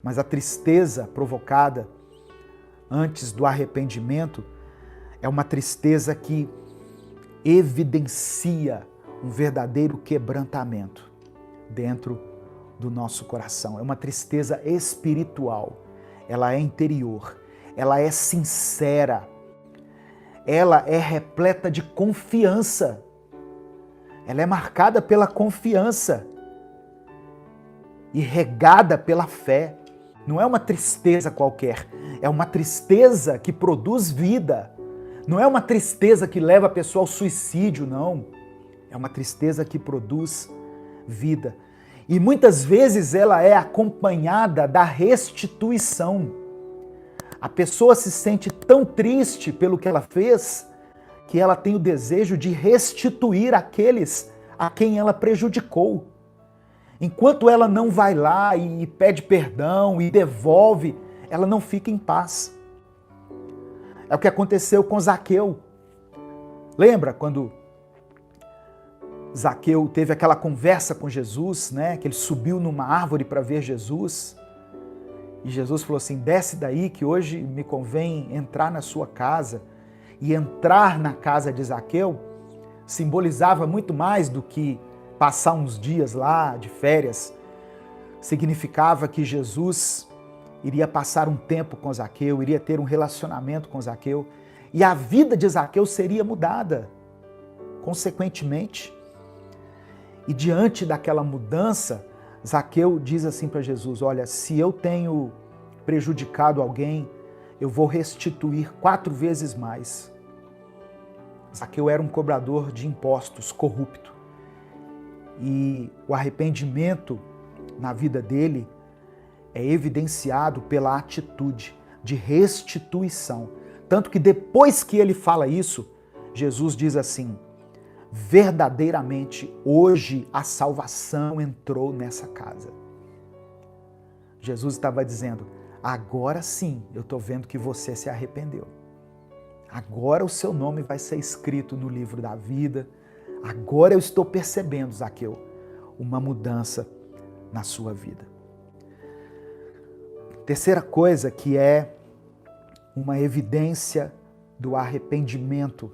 Mas a tristeza provocada antes do arrependimento é uma tristeza que evidencia um verdadeiro quebrantamento dentro do nosso coração. É uma tristeza espiritual, ela é interior, ela é sincera, ela é repleta de confiança, ela é marcada pela confiança e regada pela fé. Não é uma tristeza qualquer, é uma tristeza que produz vida. Não é uma tristeza que leva a pessoa ao suicídio, não. É uma tristeza que produz vida. E muitas vezes ela é acompanhada da restituição. A pessoa se sente tão triste pelo que ela fez que ela tem o desejo de restituir aqueles a quem ela prejudicou. Enquanto ela não vai lá e pede perdão e devolve, ela não fica em paz. É o que aconteceu com Zaqueu. Lembra quando Zaqueu teve aquela conversa com Jesus, né? Que ele subiu numa árvore para ver Jesus. E Jesus falou assim, desce daí que hoje me convém entrar na sua casa. E entrar na casa de Zaqueu simbolizava muito mais do que passar uns dias lá de férias. Significava que Jesus iria passar um tempo com Zaqueu, iria ter um relacionamento com Zaqueu. E a vida de Zaqueu seria mudada, consequentemente. E diante daquela mudança, Zaqueu diz assim para Jesus, olha, se eu tenho prejudicado alguém, eu vou restituir 4 vezes mais. Zaqueu era um cobrador de impostos, corrupto. E o arrependimento na vida dele é evidenciado pela atitude de restituição. Tanto que depois que ele fala isso, Jesus diz assim, verdadeiramente hoje a salvação entrou nessa casa. Jesus estava dizendo, agora sim eu estou vendo que você se arrependeu. Agora o seu nome vai ser escrito no livro da vida. Agora eu estou percebendo, Zaqueu, uma mudança na sua vida. Terceira coisa que é uma evidência do arrependimento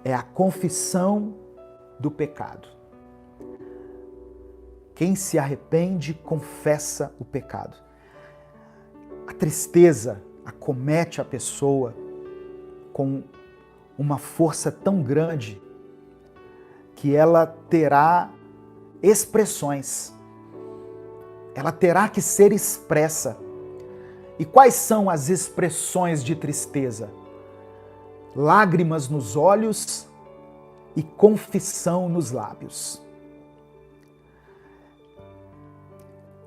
é a confissão do pecado. Quem se arrepende, confessa o pecado. A tristeza acomete a pessoa com uma força tão grande que ela terá expressões. Ela terá que ser expressa. E quais são as expressões de tristeza? Lágrimas nos olhos e confissão nos lábios.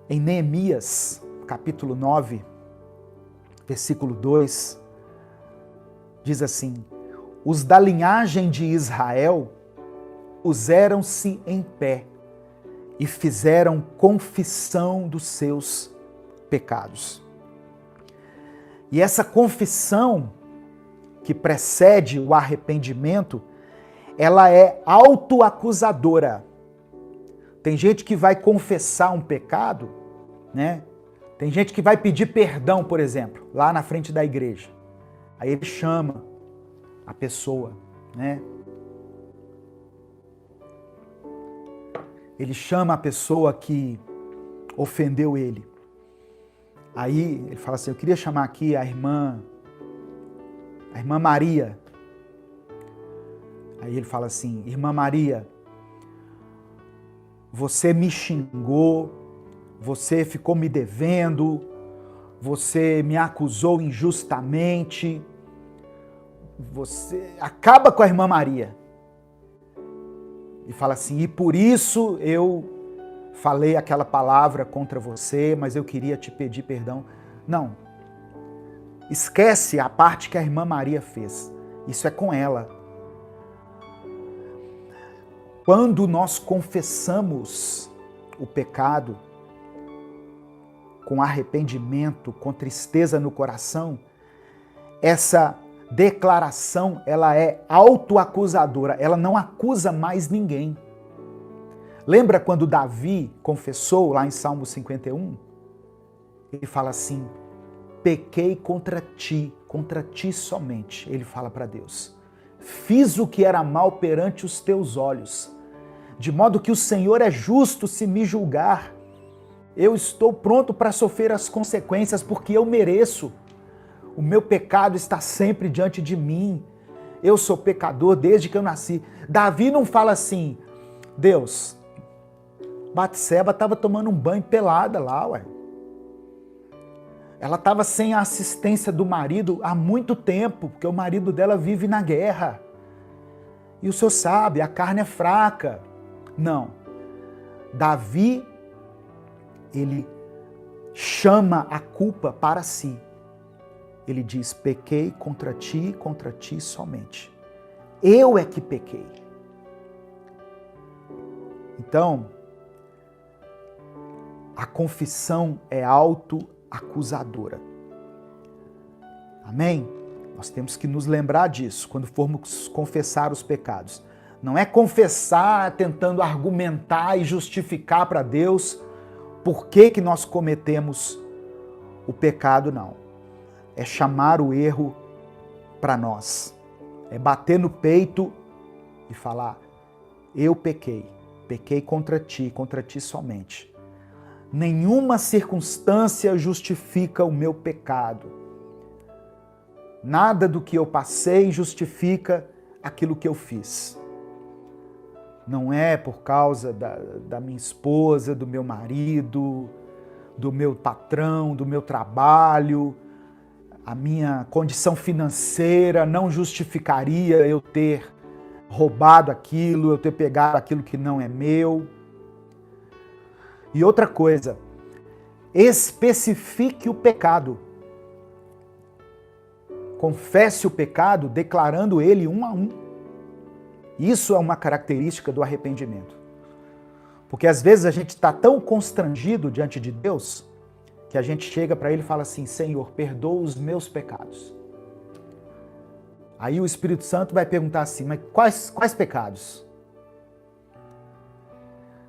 Em Neemias, capítulo 9, versículo 2, diz assim, os da linhagem de Israel puseram-se em pé e fizeram confissão dos seus pecados. E essa confissão que precede o arrependimento, ela é autoacusadora. Tem gente que vai confessar um pecado, né? Tem gente que vai pedir perdão, por exemplo, lá na frente da igreja. Aí ele chama a pessoa, né? Ele chama a pessoa que ofendeu ele. Aí ele fala assim, eu queria chamar aqui a irmã Maria. Aí ele fala assim, irmã Maria, você me xingou, você ficou me devendo, você me acusou injustamente, você acaba com a irmã Maria. E fala assim, e por isso eu falei aquela palavra contra você, mas eu queria te pedir perdão. Não, esquece a parte que a irmã Maria fez. Isso é com ela. Quando nós confessamos o pecado com arrependimento, com tristeza no coração, essa declaração, ela é autoacusadora, ela não acusa mais ninguém. Lembra quando Davi confessou lá em Salmo 51? ele fala assim: pequei contra ti somente. Ele fala para Deus: fiz o que era mal perante os teus olhos, de modo que o Senhor é justo se me julgar. Eu estou pronto para sofrer as consequências, porque eu mereço. O meu pecado está sempre diante de mim. Eu sou pecador desde que eu nasci. Davi não fala assim: Deus, Batseba estava tomando um banho pelada lá, ué. Ela estava sem a assistência do marido há muito tempo, porque o marido dela vive na guerra. E o senhor sabe, a carne é fraca. Não. Davi, ele chama a culpa para si. Ele diz: pequei contra ti somente. Eu é que pequei. Então, a confissão é autoacusadora. Amém? Nós temos que nos lembrar disso quando formos confessar os pecados. Não é confessar tentando argumentar e justificar para Deus por que nós cometemos o pecado, não. É chamar o erro para nós. É bater no peito e falar: eu pequei contra ti somente. Nenhuma circunstância justifica o meu pecado. Nada do que eu passei justifica aquilo que eu fiz. Não é por causa da minha esposa, do meu marido, do meu patrão, do meu trabalho. A minha condição financeira não justificaria eu ter roubado aquilo, eu ter pegado aquilo que não é meu. E outra coisa, especifique o pecado. Confesse o pecado, declarando ele um a um. Isso é uma característica do arrependimento. Porque às vezes a gente está tão constrangido diante de Deus que a gente chega para ele e fala assim: Senhor, perdoa os meus pecados. Aí o Espírito Santo vai perguntar assim: mas quais pecados?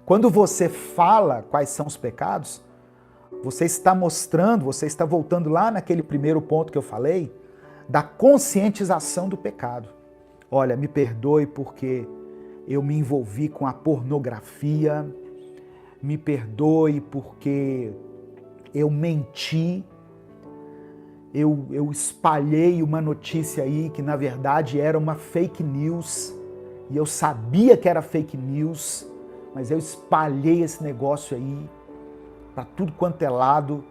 Quando você fala quais são os pecados, você está mostrando, você está voltando lá naquele primeiro ponto que eu falei, da conscientização do pecado. Olha, me perdoe porque eu me envolvi com a pornografia, me perdoe porque eu menti, eu espalhei uma notícia aí que na verdade era uma fake news, e eu sabia que era fake news, mas eu espalhei esse negócio aí para tudo quanto é lado.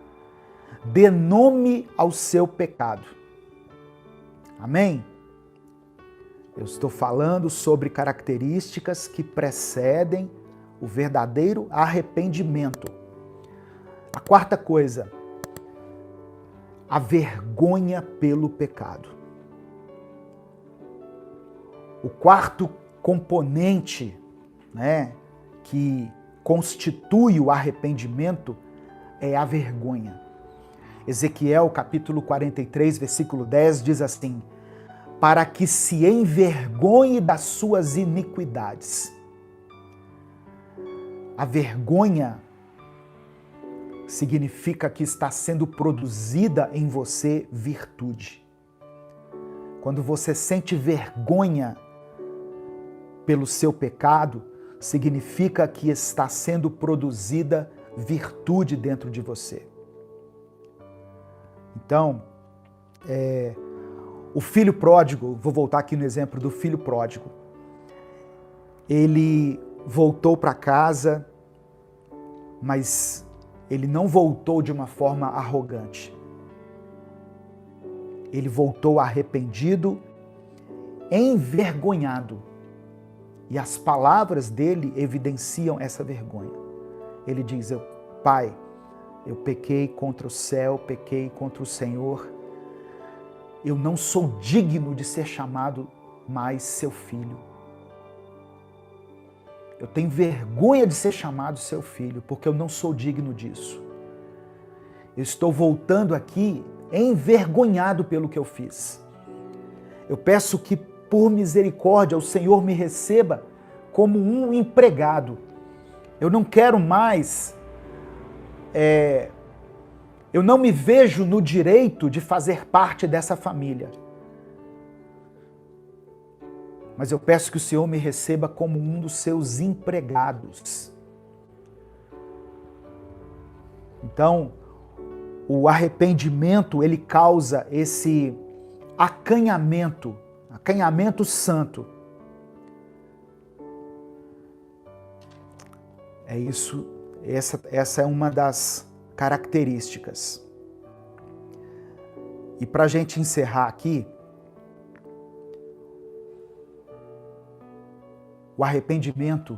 Dê nome ao seu pecado. Amém? Eu estou falando sobre características que precedem o verdadeiro arrependimento. A quarta coisa, a vergonha pelo pecado. O quarto componente, que constitui o arrependimento é a vergonha. Ezequiel, capítulo 43, versículo 10, diz assim: para que se envergonhe das suas iniquidades. A vergonha significa que está sendo produzida em você virtude. Quando você sente vergonha pelo seu pecado, significa que está sendo produzida virtude dentro de você. Então, o filho pródigo, vou voltar aqui no exemplo do filho pródigo. Ele voltou para casa, mas ele não voltou de uma forma arrogante. Ele voltou arrependido, envergonhado. E as palavras dele evidenciam essa vergonha. Ele diz: Pai, eu pequei contra o céu, pequei contra o Senhor. Eu não sou digno de ser chamado mais seu filho. Eu tenho vergonha de ser chamado seu filho, porque eu não sou digno disso. Eu estou voltando aqui envergonhado pelo que eu fiz. Eu peço que, por misericórdia, o Senhor me receba como um empregado. Eu não quero mais Eu não me vejo no direito de fazer parte dessa família. Mas eu peço que o Senhor me receba como um dos seus empregados. Então, o arrependimento, ele causa esse acanhamento santo. É isso, essa é uma das características. E para a gente encerrar aqui, o arrependimento,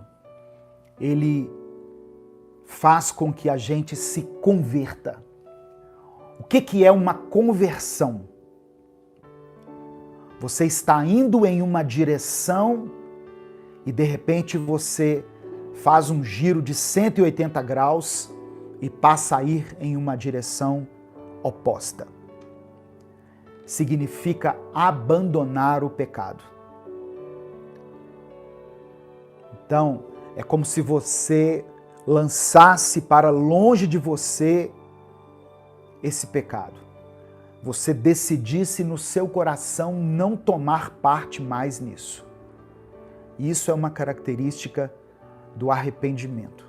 ele faz com que a gente se converta. O que é uma conversão? Você está indo em uma direção e de repente você faz um giro de 180 graus e passa a ir em uma direção oposta. Significa abandonar o pecado. Então, é como se você lançasse para longe de você esse pecado. Você decidisse no seu coração não tomar parte mais nisso. Isso é uma característica do arrependimento.